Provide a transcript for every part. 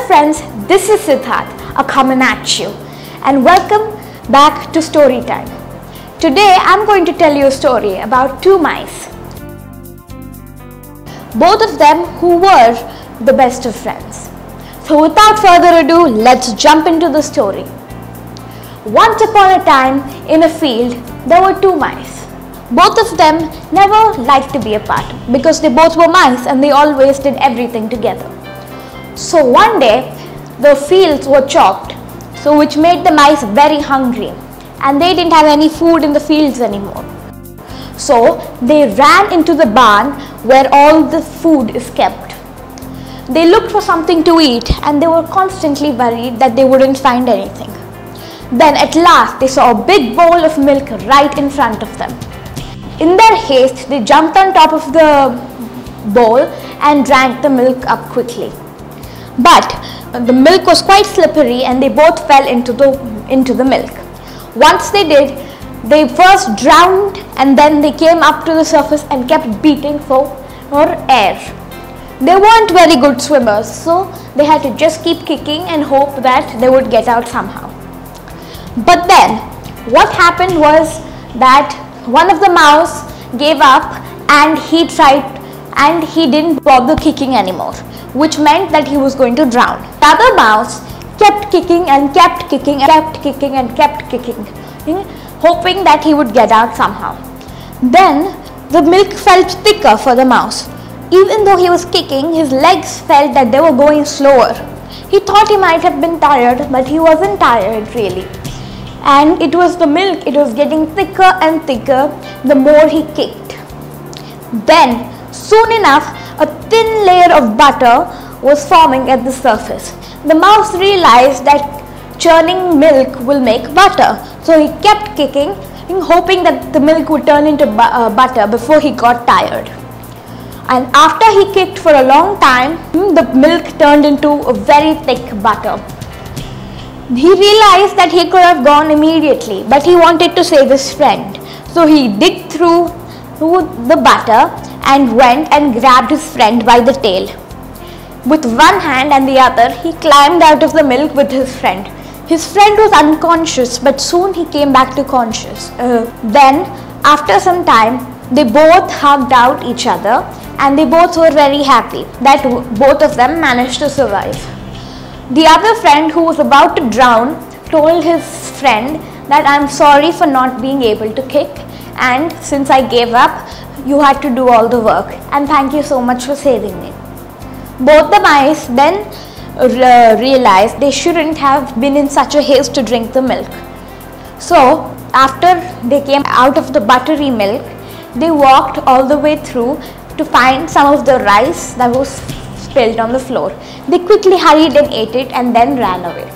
friends, this is Siddharth, coming at you, and welcome back to Story Time. Today I'm going to tell you a story about two mice, both of them who were the best of friends. So without further ado, let's jump into the story. Once upon a time in a field, there were two mice. Both of them never liked to be apart because they both were mice and they always did everything together. So one day the fields were chopped, which made the mice very hungry, and they didn't have any food in the fields anymore. So they ran into the barn where all the food is kept. They looked for something to eat and they were constantly worried that they wouldn't find anything. Then at last they saw a big bowl of milk right in front of them. In their haste, they jumped on top of the bowl and drank the milk up quickly. But the milk was quite slippery and they both fell into the milk. Once they did, they first drowned and then they came up to the surface and kept beating for air. They weren't very good swimmers, so they had to just keep kicking and hope that they would get out somehow. But then what happened was that one of the mouse gave up and he didn't bother kicking anymore, which meant that he was going to drown. The other mouse kept kicking and kept kicking and kept kicking and kept kicking, hoping that he would get out somehow. Then the milk felt thicker for the mouse. Even though he was kicking, his legs felt that they were going slower. He thought he might have been tired, but he wasn't tired really. And it was the milk, it was getting thicker and thicker the more he kicked. Then soon enough, a thin layer of butter was forming at the surface. The mouse realized that churning milk will make butter, so he kept kicking, hoping that the milk would turn into butter before he got tired. And after he kicked for a long time, the milk turned into a very thick butter. He realized that he could have gone immediately, but he wanted to save his friend. So he digged through the butter and went and grabbed his friend by the tail. With one hand and the other, he climbed out of the milk with his friend. His friend was unconscious, but soon he came back to conscious. Then, after some time, they both hugged out each other and they both were very happy that both of them managed to survive. The other friend, who was about to drown, told his friend that I'm sorry for not being able to kick, and since I gave up, you had to do all the work, and thank you so much for saving me. Both the mice then realized they shouldn't have been in such a haste to drink the milk. So after they came out of the buttery milk, they walked all the way through to find some of the rice that was spilled on the floor. They quickly hurried and ate it and then ran away.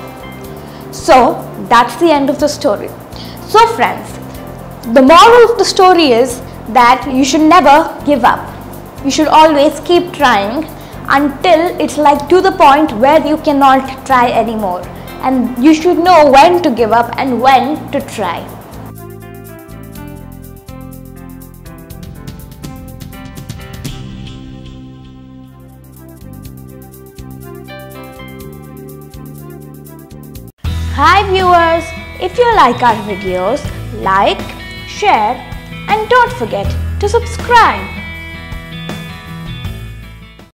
So that's the end of the story. So friends, the moral of the story is that you should never give up. You should always keep trying until it's like to the point where you cannot try anymore. And you should know when to give up and when to try. Hi viewers, if you like our videos, like, share and don't forget to subscribe.